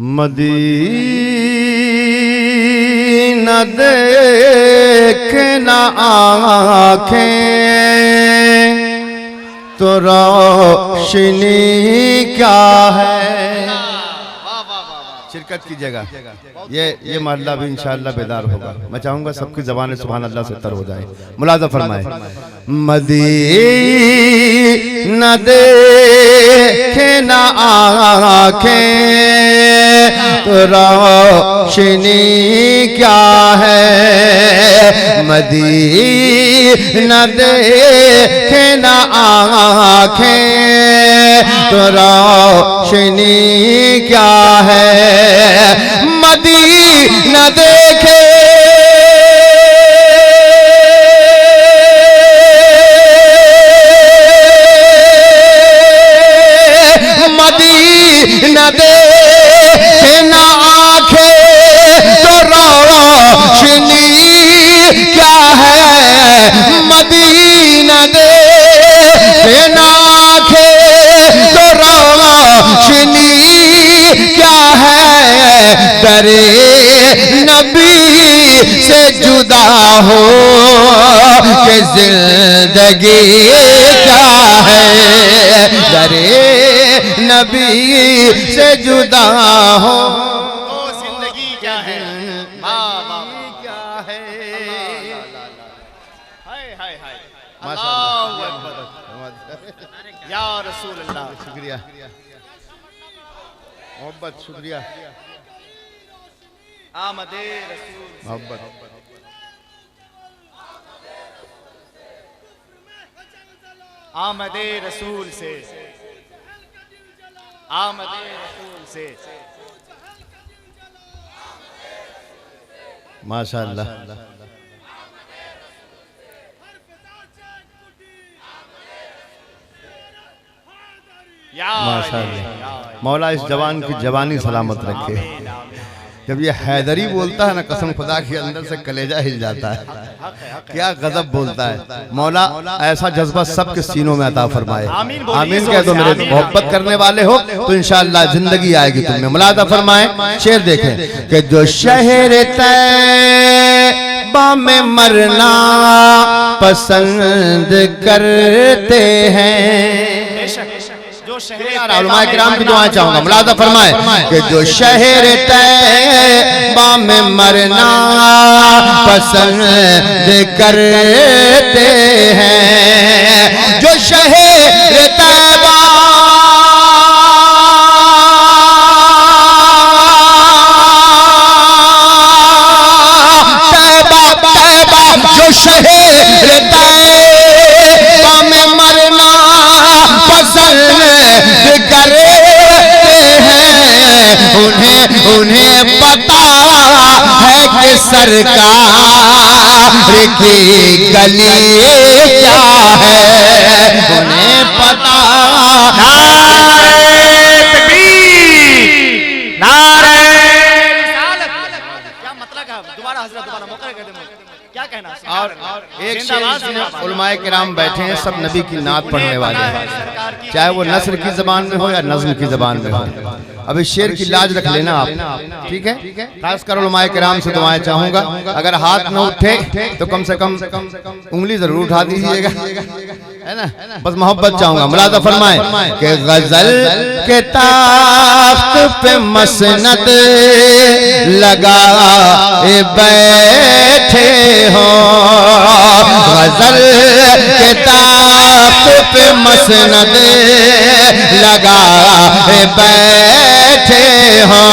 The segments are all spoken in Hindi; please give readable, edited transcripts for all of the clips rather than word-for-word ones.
मदीना देखना आँखें तो रोशनी क्या है। शिरकत कीजिएगा। ये महल्ला भी इंशाअल्लाह बेदार होगा। मैं चाहूंगा सबकी ज़बान सुभान अल्लाह से तर हो जाए। मुलाज़ा फरमाए। मदीना देखना आँखें तो रोशनी क्या है। मदीना देखना आँखें तो रोशनी क्या है। मदीना देखे मदीना देखना आँखें तो रोशनी क्या है। मदीना देखना आँखें तो रोशनी क्या है। दरे नबी से जुदा हो के जिंदगी क्या है। दरे नबी से जुदा हो जिंदगी क्या है। क्या है। हाय हाय हाय। अल्लाहू अकबर या रसूल अल्लाह। शुक्रिया मोहब्बत। शुक्रिया आमदे रसूल मोहब्बत। आमदे रसूल से आमदे रसूल से माशाअल्लाह। माशाअल्लाह। मौला इस जवान की जवानी सलामत रखे। जब ये हैदरी बोलता है ना, कसम खुदा के अंदर से कलेजा हिल जाता है। क्या गजब बोलता है। मौला ऐसा जज्बा सबके सीनों में अता फरमाए। आमीन कह दो मेरे। मोहब्बत करने वाले हो तो इंशाअल्लाह जिंदगी आएगी तुम्हें। मुलादा फरमाए। शेर देखें कि जो शहर तैबा में मरना पसंद करते हैं। उलमाए किराम की दुआएं चाहूंगा। मुलादा फरमाए कि जो शहर तैबा में मरना पसंद करते हैं। जो शहर तैबा जो शहर तैबा में मरना पसंद करते हैं। उन्हें पता है कि सरकार की गली क्या है। उन्हें पता क्या मतलब है। दोबारा हजरत दोबारा मौका कर दे। क्या कहना। और एक उलमाए किराम बैठे हैं, सब नबी की नात पढ़ने वाले हैं, चाहे वो नस्र की जबान में हो या नज्म की जबान में हो। अब इस शेर की लाज रख लेना आप, ठीक है। खासकर उलमाए किराम से दुआएं चाहूंगा। अगर हाथ न उठे तो कम से कम उंगली जरूर उठा दीजिएगा, है ना। बस मोहब्बत चाहूंगा। मुलादा फरमाए कि गजल के ताख्त पे मसनद लगा बैठे हो। गजल के ताख्त पे मसनद लगा बैठे हो।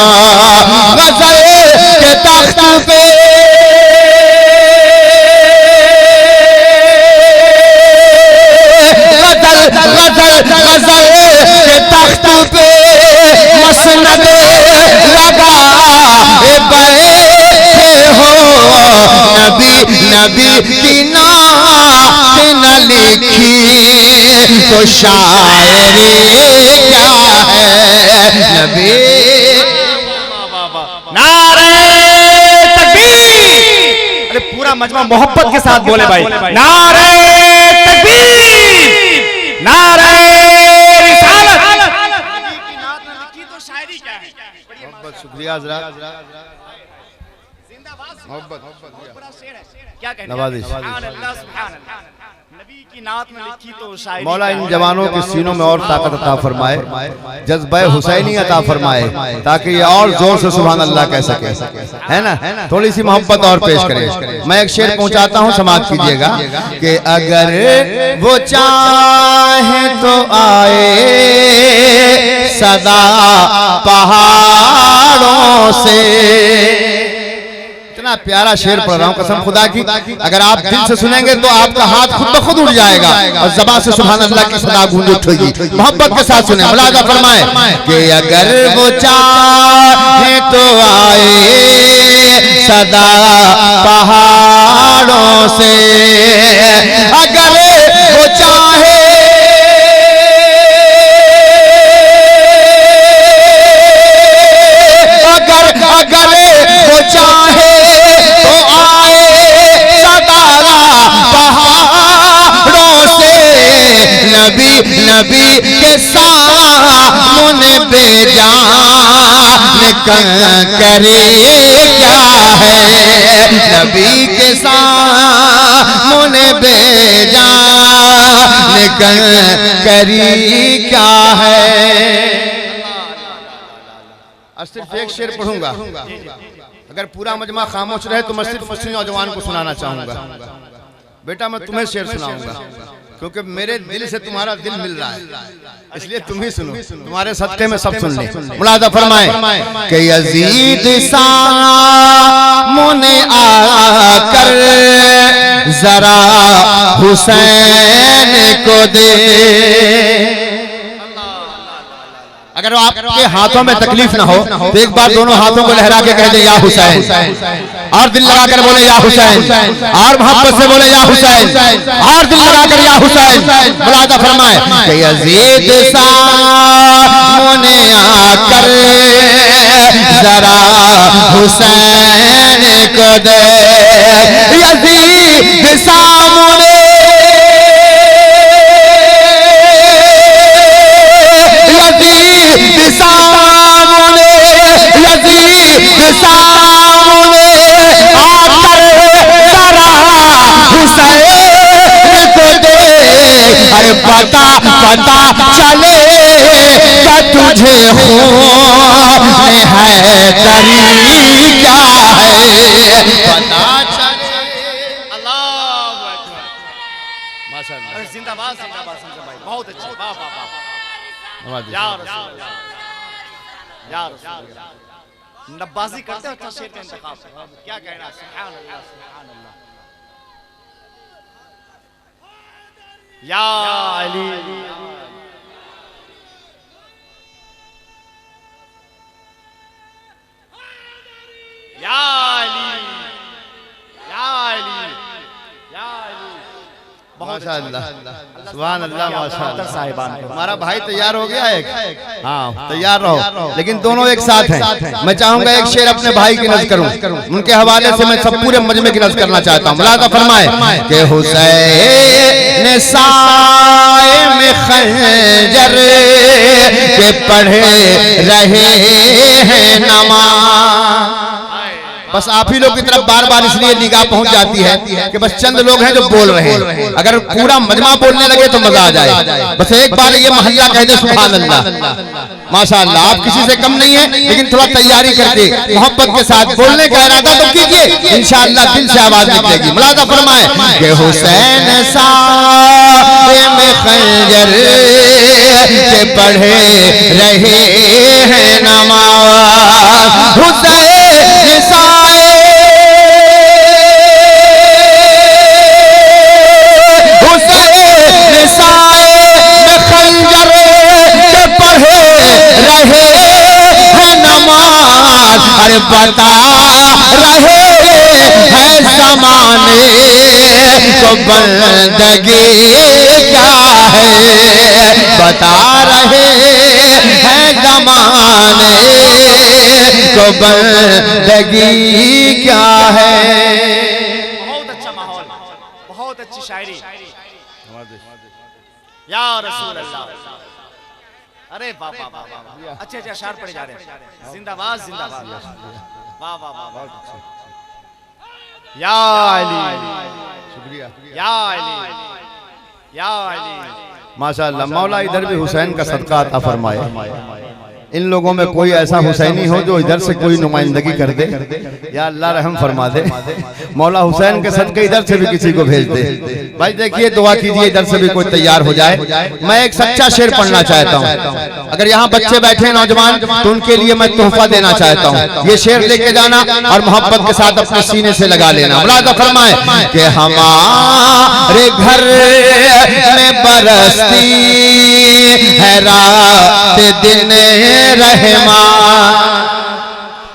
गजल के तख्त पे गजल के तख्त पे मसनद लगा बैठे हो। नबी की नात न लिखी तो शायरी क्या है। नबी नारे तकबीर। अरे पूरा मजमा मोहब्बत के साथ बोले भाई। नारे तकबीर, नारे रिसालत। की नात न लिखी तो शायरी क्या है। बहुत शुक्रिया हज़रात। मोहब्बत क्या कहना नवाज़िश। नबी की नात में लिखी तो शायरी मौला इन जवानों के सीनों में और ताकत अता फरमाए, जज्बा हुसैनी अता फरमाए, ताकि ये और जोर से सुभान अल्लाह कह सके, है ना। थोड़ी सी मोहब्बत और पेश करें। मैं एक शेर पहुंचाता हूं, समाज कीजिएगा कि अगर वो चाहे तो आए सदा पहाड़ों से। इतना प्यारा शेर पढ़ रहा हूँ कसम खुदा की, अगर आप दिल से सुनेंगे तो आपका हाथ खुद ब खुद उड़ जाएगा और ज़बान से सुभान अल्लाह की सदा गूंज उठेगी। मोहब्बत के साथ सुने, मुलाज़ा फरमाए कि अगर वो चाहे तो आए सदा पहाड़ों से, अगर वो चाहे नबी के सामने बेजान करे क्या है, नबी के सामने बेजान करी क्या है। सिर्फ एक शेर पढ़ूंगा, अगर पूरा मजमा खामोश रहे तो मैं सिर्फ मुस्लिम नौजवान को सुनाना चाहूंगा। बेटा मैं तुम्हें शेर सुनाऊंगा क्योंकि मेरे दिल से तुम्हारा दिल मिल रहा है, इसलिए तुम ही सुनो, तुम्हारे सदके में सब सुन ले। मुलाज़ा फरमाए कि यजीद सामने आकर जरा हुसैन को दे। अगर आपके हाथों में तकलीफ ना हो तो एक बार दोनों हाथों को लहरा के कह दे या हुसैन, और दिल लगाकर बोले या हुसैन, और मोहब्बत से बोले या हुसैन, और दिल लगाकर या हुसैन। मुलाज़ा फरमाए कि यजीद सामने आकर जरा हुसैन को दे, यजीद सामने सामने, यजीद सामने आकर जरा हुसैन को दे। अरे पता पता चले क्या तुझे खून है तरी क्या है, पता चले। अल्लाहु अकबर, माशाअल्लाह, जिंदाबाद जिंदाबाद भाई, बहुत अच्छे, वाह वाह वाह, या रसूल या रसूल। नब्बाजी करते हो अच्छा शेर का इंतखाब, क्या कहना, सुभान अल्लाह सुभान अल्लाह। या अली या अली या अली या अली। माशाअल्लाह सुभान अल्लाह माशाअल्लाह। साहिबान हमारा भाई तैयार हो गया एक, हाँ तैयार रहो, लेकिन दोनों एक साथ हैं। मैं चाहूंगा एक शेर अपने भाई की नज़्म करूं, उनके हवाले से मैं सब पूरे मजमे की नज़्म करना चाहता हूं। मुलाज़ा फरमाए कि हुसैन साए में खंजर के पढ़े रहे हैं नमाज़। बस आप ही लोग की तरफ बार बार इसलिए निगाह पहुंच जाती है कि बस चंद लोग हैं जो बोल रहे हैं, अगर पूरा मजमा बोलने लगे तो मजा आ जाए। बस एक बार ये महल्ला कह दे सुभान अल्लाह माशाअल्लाह। आप किसी से कम नहीं है, लेकिन थोड़ा तैयारी करके मोहब्बत के साथ बोलने का इरादा तो कीजिए, इंशाअल्लाह दिल से आवाज निकलेगी। मुलाज़ा फरमाए कि हुसैन साए में खंजर के पढ़े रहे हैं नमाज़, हुसैन साए हुसैन साए में खंजर के पढ़े रहे हैं नमाज। अरे बता रहे हैं ज़माने को बंदगी क्या है, बता रहे हैं ज़माने को बंदगी क्या है। बहुत अच्छा माहौल, बहुत अच्छी शायरी, या रसूल अल्लाह। अरे वाह वाह वाह वाह, अच्छे अच्छे अशार पढ़े जा रहे हैं। जिंदाबाद जिंदाबाद, वाह वाह वाह वाह, या अली, शुक्रिया, या अली, या अली। माशाअल्लाह। मौला इधर भी हुसैन का सदका अता फरमाए। इन लोगों में कोई ऐसा हुसैनी हो जो इधर से कोई नुमाइंदगी कर दे, या अल्लाह रहम फरमा दे। मौला हुसैन के सदके इधर से भी किसी को भेज दे। भाई देखिए, दुआ कीजिए इधर से भी कोई तैयार हो जाए। मैं एक सच्चा शेर पढ़ना चाहता हूँ। अगर यहाँ बच्चे बैठे नौजवान, तो उनके लिए मैं तोहफा देना चाहता हूँ। ये शेर लेके जाना और मोहब्बत के साथ अपने सीने से लगा लेना। मुराद फरमाए कि हमारे घर में बरसती है रात दिन रहमान।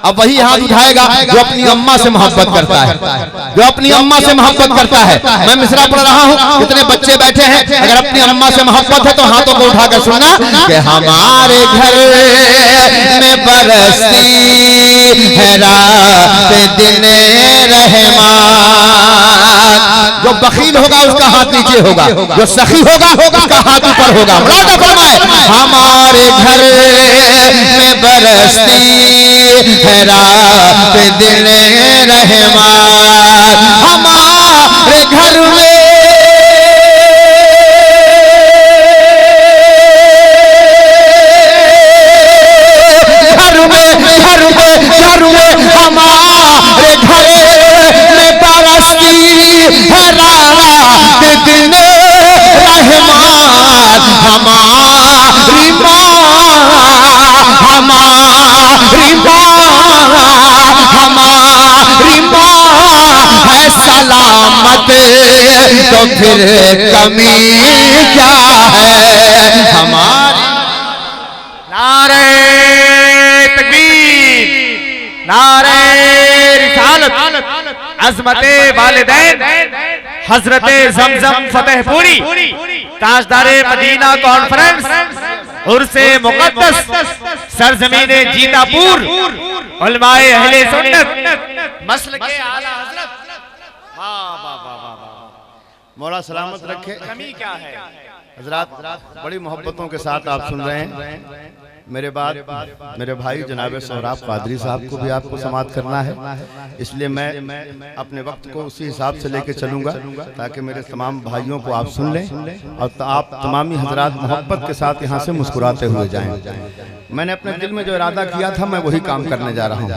अब वही हाथ उठाएगा जो अपनी अम्मा से मोहब्बत करता है, जो अपनी अम्मा से मोहब्बत करता है। मैं मिसरा पढ़ रहा हूँ, कितने बच्चे बैठे हैं, अगर अपनी अम्मा से मोहब्बत है तो हाथों को उठाकर सुनना कि हमारे घर में बरसती है रात दिन रहमान। जो बखील होगा उसका हाथ नीचे होगा, जो सखी होगा उसका हाथ ऊपर होगा। मुराद फरमाए हमारे घर में बरसती है रात दिन रहमान। हमारे घर में हमारे घर में बरसती है रात दिन रहमान। हमारी माँ है सलामत, तो फिर कमी क्या है हमारी। नारे तकबीर, नारे रिसालत, अज़मते वालिदैन, हजरते ज़मज़म फतेहपुरी, ताजदारे मदीना कॉन्फ्रेंस, उर्से मुक़द्दस, सरज़मीने जीतापुर, उलमाए अहले सुन्नत, मसलके आला हज़रत। वाह वाह वाह वाह वाह, मौला सलामत रखे। कमी क्या है हजरात, बड़ी मोहब्बतों के साथ आप सुन रहे हैं। मेरे बाद मेरे भाई जनाब सोहराब कादरी साहब को भी आपको समाअत करना है, इसलिए मैं अपने वक्त को उसी हिसाब से लेके चलूंगा ताकि मेरे तमाम भाइयों को आप सुन लें और आप तमामी हजरात मोहब्बत के साथ यहाँ से मुस्कुराते हुए जाएं। मैंने अपने दिल में जो इरादा किया था मैं वही काम करने जा रहा हूँ।